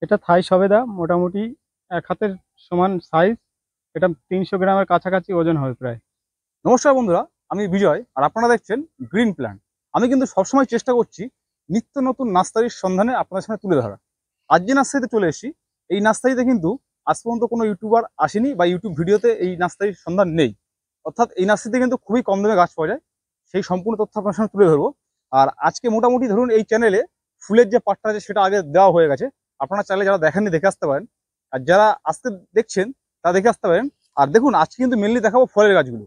এটা থাই সবেদা, মোটামুটি এক হাতের সমান সাইজ। এটা 300 গ্রামের কাছাকাছি ওজন হবে প্রায়। নমস্কার বন্ধুরা, আমি বিজয় আর আপনারা দেখছেন গ্রিন প্ল্যান্ট। আমি কিন্তু সবসময় চেষ্টা করছি নিত্য নতুন নার্সারির সন্ধানে আপনাদের সামনে তুলে ধরা। আজ যে নার্সারিতে চলে এসেছি, এই নার্সারিতে কিন্তু আজ পর্যন্ত কোনো ইউটিউবার আসেনি বা ইউটিউব ভিডিওতে এই নার্সারির সন্ধান নেই। অর্থাৎ এই নার্সারিতে কিন্তু খুবই কম দামে গাছ পাওয়া যায়, সেই সম্পূর্ণ তথ্য আপনার সামনে তুলে ধরবো। আর আজকে মোটামুটি ধরুন এই চ্যানেলে ফুলের যে পার্টটা আছে সেটা আগে দেওয়া হয়ে গেছে। আপনারা চাইলে যারা দেখেননি দেখে আসতে পারেন, আর যারা আজকে দেখছেন তা দেখে আসতে পারেন। আর দেখুন, আজকে কিন্তু মেনলি দেখাবো ফলের গাছগুলো।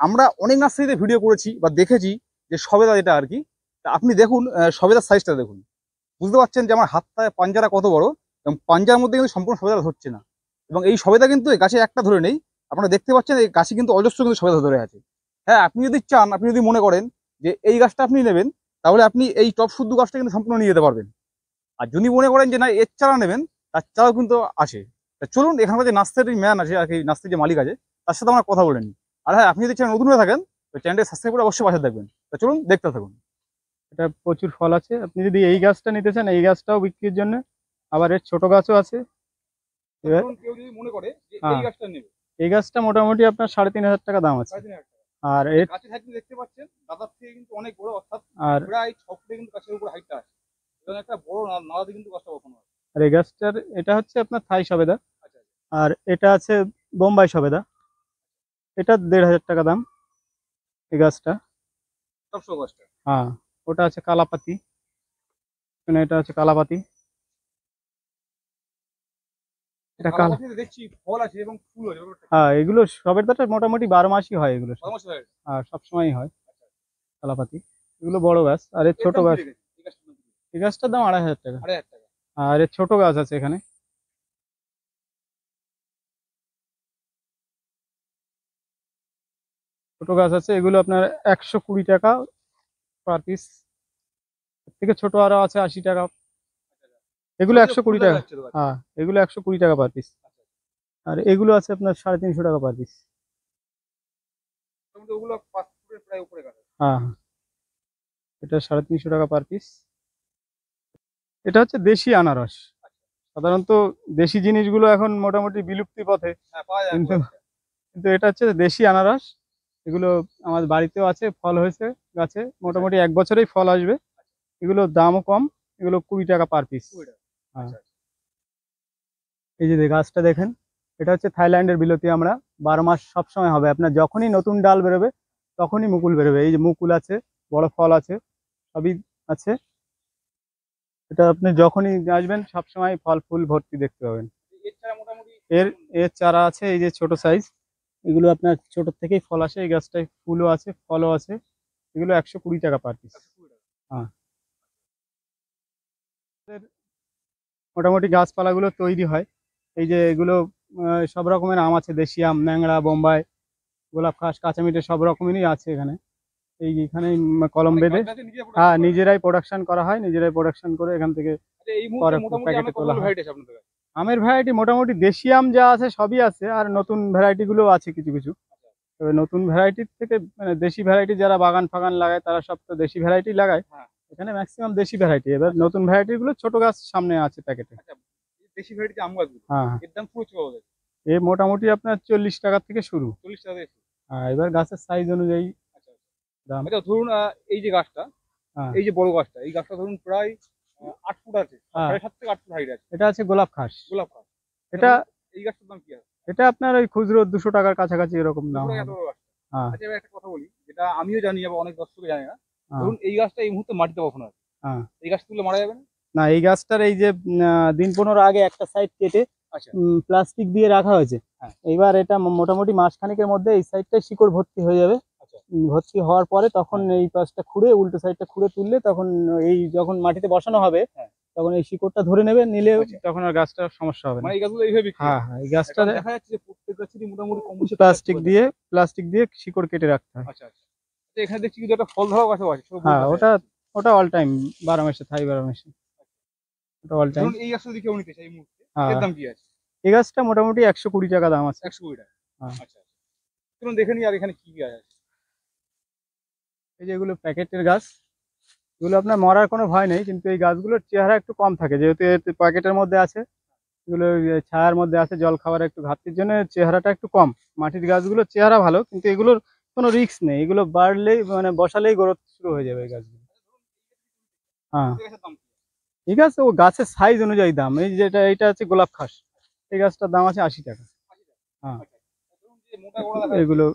আমরা অনেক নার্সারিতে ভিডিও করেছি বা দেখেছি যে সবেদা এটা আর কি। তা আপনি দেখুন, সবেদার সাইজটা দেখুন, বুঝতে পারছেন যে আমার হাতটায় পাঞ্জারা কত বড়, এবং পাঞ্জার মধ্যে কিন্তু সম্পূর্ণ সবেদা ধরছে না। এবং এই সবেদা কিন্তু এই গাছে একটা ধরে নেই, আপনারা দেখতে পাচ্ছেন এই গাছে কিন্তু অজস্র কিন্তু সবেদা ধরে আছে। হ্যাঁ, আপনি যদি চান, আপনি যদি মনে করেন যে এই গাছটা আপনি নেবেন, তাহলে আপনি এই টপ শুদ্ধ গাছটা কিন্তু সম্পূর্ণ নিয়ে যেতে পারবেন। আর যদি মনে করেন যে না এর চারা নেবেন, তার চারাও কিন্তু আছে। তা চলুন, এখানকার যে নার্সারির ম্যান আছে আর কি, নার্সারির যে মালিক আছে, তার সাথে আমরা কথা বলে নিই। আর হ্যাঁ, আপনি যদি চ্যানেল নতুন হয়ে থাকেন, তো চ্যানেলটি সাবস্ক্রাইব করে অবশ্যই পাশে থাকবেন। তা চলুন দেখতে থাকুন। এটা প্রচুর ফল আছে। আপনি যদি এই গাছটা নিতে চান, এই গাছটাও বিক্রির জন্য। আবার এর ছোট গাছও আছে। এবার ধরুন কেউ যদি মনে করে যে এই হ্যাঁ, গাছটা নেবে, এই গাছটা মোটামুটি আপনার 3,500 টাকা দাম আছে। 3,500 টাকা। আর আর এর গাছের হাইট দেখতে পাচ্ছেন দাদার থেকে কিন্তু অনেক বড়, অর্থাৎ আর প্রায় 6 ফুটে কিন্তু গাছের উপর হাইটটা আছে। এবং একটা বড় নালাতে কিন্তু গাছটা কখনো আছে। আর এই গাছটার এটা হচ্ছে আপনার থাই সবেদা। আচ্ছা, আর এটা আছে বোম্বাই সবেদা। এটা 1,500 টাকা দাম এই গাছটা। সব গাছটা। হ্যাঁ, ওটা আছে কালাপাতি। মানে এটা আছে কালাপাতি। এটা কাল কালাপাতিতে দেখছি ফল আছে এবং ফুল আছে, ব্যাপারটা কি? হ্যাঁ, এগুলো সবেদাটা মোটামুটি 12 মাসই হয় এগুলো সব। পরামর্শ দেয়। আর সবসময়ই হয় কালাপাতি। এগুলো বড় গাছ, আর এর এর ছোট দাম কি গাছ। রেখেছে এই গাছটার দাম কি? এই গাছটার দাম 2,500 টাকা। 2,500 টাকা। আর এর ছোট গাছ আছে এখানে। ছোট গাছ আছে, এগুলো আপনার 120 টাকা পার পিস। থেকে ছোট আরো আছে 80 টাকা। এগুলো সবে তো একশো ফুল কুড়ি দেখা টাকা যাচ্ছে তো গাছে। হ্যাঁ, এগুলো 120 টাকা পার পিস। আচ্ছা, আর এগুলো আছে আপনার 350 টাকা পার পিস। মোটামুটি ওগুলো 5 ফুটের প্রায় উপরে গাছ। হ্যাঁ, এটা 350 টাকা পার পিস। এটা হচ্ছে দেশি আনারস। সাধারণত দেশি জিনিসগুলো এখন মোটামুটি বিলুপ্তি পথে। হ্যাঁ, পাওয়া যায় খুব কিন্তু একটা। কিন্তু এটা হচ্ছে দেশি আনারস। এগুলো আমাদের বাড়িতেও আছে, ফল হয়েছে গাছে, আচ্ছা, মোটামুটি 1 বছরেই ফল আসবে। এগুলো দামও কম। এগুলো 20 টাকা পার পিস। 20 টাকা। হ্যাঁ, আচ্ছা, আচ্ছা। এই যে গাছটা দেখেন, এটা হচ্ছে থাইল্যান্ডের বিলতি আমরা। 12 মাস সব সময় হবে, আপনার যখনই নতুন ডাল বেরোবে তখনই মুকুল বেরোবে। এই যে মুকুল আছে, বড় ফল আছে, সবই আছে। এটা আপনি যখনই আসবেন সব সময় ফল ফুল ভর্তি দেখতে পাবেন। এর ছাড়া মোটামুটি এর কেমন? এর চারা আছে, এই যে ছোট সাইজ। এগুলো আপনার ছোট থেকেই ফল আসে। এই গাছটায় ফুলও আছে, ফলও আছে। এগুলো 120 টাকা পার পিস। 120 টাকা। হ্যাঁ, এর মোটামুটি গাছপালাগুলো তৈরি হয়। এই যে এগুলো সব রকমের আম আছে, দেশি আম, ন্যাংরা, বোম্বাই, গোলাপ খাস, কাঁচামিঠে, সব রকমেরই আছে এখানে। এই যে এখানে কলম মানে বেঁধে। গাছটাকে নিজে প্রোডাকশন হ্যাঁ, করা যায়। নিজেরাই প্রোডাকশন করা হয়, নিজেরাই প্রোডাকশন করে এখান থেকে আচ্ছা, এই মুহূর্তে পরে মোটামুটি প্যাকেটে আমার তোলা কতগুলো হয়। ভ্যারাইটি আছে আপনাদের কাছে? আমের ভ্যারাইটি মোটামুটি দেশি আম যা আছে সবই আছে, আর নতুন ভ্যারাইটিগুলো আছে কিছু কিছু। তবে নতুন ভ্যারাইটির থেকে মানে দেশি ভ্যারাইটি যারা বাগান ফাগান লাগায় তারা সব তো দেশি ভ্যারাইটি লাগায়। হ্যাঁ। এখানে ম্যাক্সিমাম দেশি ভ্যারাইটি। এবার আচ্ছা, নতুন ভ্যারাইটিগুলো ছোট গাছ সামনে আছে প্যাকেটে। আচ্ছা। এই দেশি ভ্যারাইটি আম গাছগুলো, হ্যাঁ, হ্যাঁ। এর দাম প্রচুর পাওয়া যায়। এ মোটামুটি আপনার 40 টাকা থেকে শুরু। 40 টাকা থেকে শুরু। এবার গাছের সাইজ অনুযায়ী আচ্ছা, আচ্ছা। দাম। আচ্ছা, ধরুন এই যে গাছটা, হ্যাঁ, এই যে বড় গাছটা, এই গাছটা ধরুন প্রায় 8 ফুট আছে, হ্যাঁ। 7.5 থেকে 8 ফুট হাইট আছে। এটা আছে গোলাপ খাস। গোলাপ গাছ। আচ্ছা, এটা ধরুন এই গাছটার দাম কি আছে? এটা আপনার ওই খুচরো 200 টাকার কাছাকাছি এরকম দাম 200 টাকা এত হবে। বড় গাছ। হ্যাঁ, আচ্ছা, এবার একটা কথা বলি, যেটা আমিও জানি আবার অনেক দর্শকই জানে না। হ্যাঁ, ধরুন এই গাছটা এই মুহূর্তে মাটিতে বসানো আছে, হ্যাঁ। এই গাছ তুলে মারা যাবে না? না, এই গাছটার এই যে দিন 15 আগে একটা সাইড কেটে আচ্ছা। প্লাস্টিক দিয়ে রাখা হয়েছে। হ্যাঁ। এইবার এটা মোটামুটি মাসখানেকের মধ্যে এই সাইডটাই শিকড় ভর্তি হয়ে যাবে। আচ্ছা। ভর্তি হওয়ার পরে তখন হ্যাঁ। এই পাশটা খুঁড়ে, উল্টো সাইডটা খুঁড়ে তুললে তখন এই যখন মাটিতে বসানো হবে হ্যাঁ। তখন এই শিকড়টা ধরে নেবে, নিলে আচ্ছা। তখন আর গাছটার সমস্যা হবে না। মানে এই গাছগুলো এইভাবে বিক্রি হ্যাঁ, হয়? হ্যাঁ, এই গাছটা কারণ দেখা যাচ্ছে যে প্রত্যেক গাছেরই মোটামুটি কম বেশি একটা প্লাস্টিক করে থাকে। দিয়ে প্লাস্টিক দিয়ে শিকড় কেটে রাখতে হয়। আচ্ছা, আচ্ছা। আচ্ছা, এখানে দেখছি কিন্তু একটা ফল ধরাও গাছও আছে, ছোট ফুল হ্যাঁ, দেখা ওটা যাচ্ছে। ওটা অল টাইম 12 মাসে, থাই 12 মাসে। ওটা অল টাইম। ধরুন এই গাছটা যদি কেউ নিতে চায় এই মুহূর্তে, এর হ্যাঁ, দাম কি আছে? এই গাছটা মোটামুটি 120 টাকা দাম আছে। 120 টাকা। হ্যাঁ, আচ্ছা, আচ্ছা। চলুন দেখে নিই আর এখানে কি কি গাছ আছে। এই যে এগুলো প্যাকেটের গাছ। এগুলো আপনার মরার কোনো ভয় নেই, কিন্তু এই গাছগুলোর চেহারা একটু কম থাকে, যেহেতু এতে প্যাকেটের মধ্যে আছে। এগুলো ছায়ার মধ্যে আছে, জল খাওয়ার একটু ঘাটতির জন্য চেহারাটা একটু কম। মাটির গাছগুলোর চেহারা ভালো, কিন্তু এগুলোর কোনো রিস্ক নেই, এগুলো বাড়লেই মানে বসালেই গ্রোথ শুরু হয়ে যাবে এই গাছগুলো। হ্যাঁ, এই গাছের দাম কি? ঠিক আছে, ও গাছের সাইজ অনুযায়ী দাম। এই যেটা এইটা হচ্ছে গোলাপ খাস, এই গাছটার দাম আছে 80 টাকা। হ্যাঁ, আচ্ছা, ধরুন যে মোটা গোড়া দেখা যাচ্ছে, এগুলো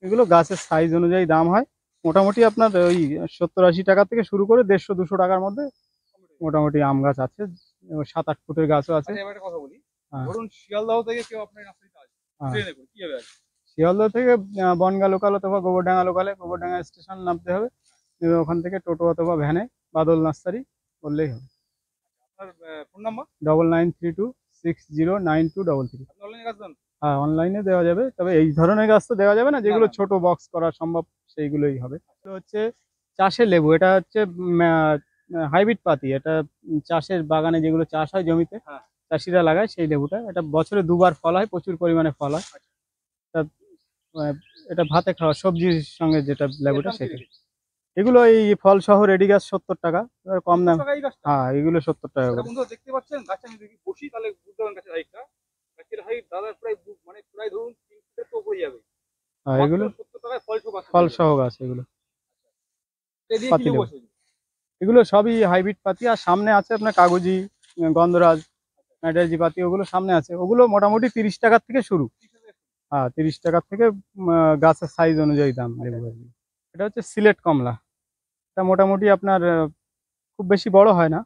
এগুলো গাছের সাইজ অনুযায়ী দাম হয়। মোটামুটি আপনার ওই 70-80 টাকা থেকে শুরু করে 150-200 টাকার মধ্যে মোটামুটি আম গাছ আছে। 7-8 ফুটের গাছও আছে। আচ্ছা, এবার একটা কথা বলি, হ্যাঁ, ধরুন শিয়ালদহ থেকে কেউ আপনার নার্সারিতে আসবে, হ্যাঁ। ট্রেনে করে কিভাবে আসবে? শিয়ালদহ থেকে বনগাঁ লোকাল অথবা গোবরডাঙ্গা লোকালে, গোবরডাঙ্গা স্টেশন নামতে হবে। ওখান থেকে টোটো অথবা ভ্যানে বাদল নার্সারি বললেই হবে। আপনার ফোন নাম্বার? 9932609233। আপনি অনলাইনে গাছ দেন? হ্যাঁ, অনলাইনে দেওয়া যাবে, তবে এই ধরনের গাছ তো দেওয়া যাবে না, যেগুলো না। ছোট বক্স করা সম্ভব সেইগুলোই হবে। তো হচ্ছে চাষের লেবু, এটা হচ্ছে হাইব্রিড পাতি। এটা চাষের বাগানে যেগুলো চাষ হয় জমিতে, হ্যাঁ। চাষিরা লাগায় সেই লেবুটা। এটা বছরে দুবার ফল হয়, প্রচুর পরিমাণে ফল হয়। এটা আহ, এটা ভাতে খাওয়া সবজির সঙ্গে যেটা এর লেবুটা দাম কি সেটা। রেখেছে? এগুলো এই ফল সহ রেডি গাছ 70 টাকা, এবার কম 70 দাম। টাকা এই গাছটা? হ্যাঁ, এগুলো 70 টাকা এটা করে। বন্ধুরা দেখতে পাচ্ছেন, গাছে আমি যদি বসি তাহলে বুঝতে পারবেন গাছের হাইটটা। গাছের হাইট দাদার প্রায় মানে প্রায় ধরুন 3 ফুটের তো উপরে যাবে। হ্যাঁ, মাত্র এগুলো 70 টাকায় ফল সহ গাছ ফল পেয়ে সহ যাবেন। গাছ এগুলো এদিকে কি পাতি লেবু লেবু। আছে? এগুলো সবই হাইব্রিড পাতি, আর সামনে আছে আপনার কাগজি, গন্ধরাজ, ম্যাটার্জি পাতি, ওগুলো সামনে আছে। ওগুলো মোটামুটি 30 টাকার থেকে শুরু। হ্যাঁ, 30 টাকার থেকে গাছের সাইজ অনুযায়ী দাম লেবু গাছগুলো। এটা হচ্ছে সিলেট কমলা। এটা মোটামুটি আপনার খুব বেশি বড় হয় না,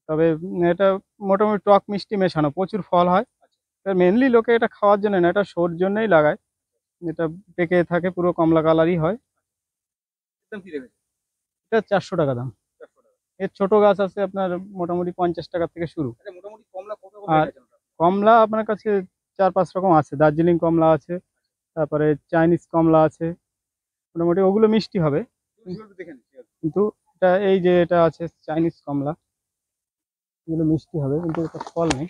তবে এটা মোটামুটি টক মিষ্টি মেশানো, প্রচুর ফল হয়। মেনলি লোকে এটা খাওয়ার জন্য না, এটা শোর জন্যই লাগায়। এটা পেকে থাকে, পুরো কমলা কালারই হয়। এর দাম কি রেখেছে? এটা 400 টাকা দাম। 400 টাকা। এর ছোট গাছ আছে আপনার মোটামুটি 50 টাকা থেকে শুরু। আচ্ছা, মোটামুটি কমলা কত রকম আর রেখেছেন ওটা? কমলা আপনার কাছে 4-5 রকম আছে। দার্জিলিং কমলা আছে, তারপরে চাইনিজ কমলা আছে। মোটামুটি ওগুলো মিষ্টি হবে, একটু দেখেন। কিন্তু এটা এই যে এটা আছে চাইনিজ কমলা, এগুলো মিষ্টি হবে কিন্তু এটা ফল নেই।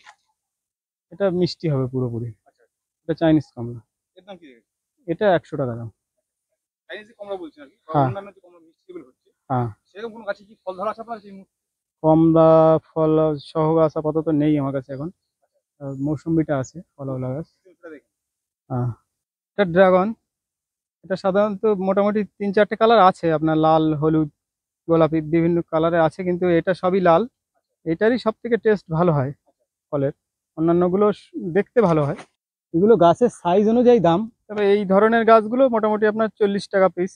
এটা মিষ্টি হবে পুরোপুরি। আচ্ছা, এটা চাইনিজ কমলা। এর দাম কি রেখেছে? এটা 100 টাকা দাম। চাইনিজ কমলা বলছেন আরকি, বা হ্যাঁ, অন্যান্য যে কমলা মিষ্টি যেগুলো হচ্ছে, হ্যাঁ। সেরকম কোনো গাছে কি ফল ধরা আছে আপনার? কমলা ফল সহ গাছ আপাতত নেই আমার কাছে এখন। মৌসুম্বিটা আছে ফলওয়ালা গাছ। দেখেন। হ্যাঁ, এটা ড্রাগন। এটা সাধারণত মোটামুটি 3-4টে কালার আছে, আপনার লাল, হলুদ, গোলাপি বিভিন্ন কালারে আছে, কিন্তু এটা সবই লাল। এটারই সব থেকে টেস্ট ভালো হয় ফলের। অন্যান্যগুলো দেখতে ভালো হয়। এগুলো গাছের সাইজ অনুযায়ী দাম, তবে এই ধরনের গাছগুলো মোটামুটি আপনার 40 টাকা পিস।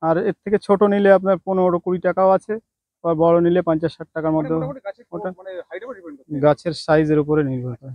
আর এর থেকে ছোট নিলে আপনার 15-20 টাকাও আছে, আর বড় নিলে 50-60 টাকার মানে মধ্যে। মোটামুটি গাছের ওটা মানে হাইটের উপর ডিপেন্ড করছে। গাছের সাইজের উপরে নির্ভর করে।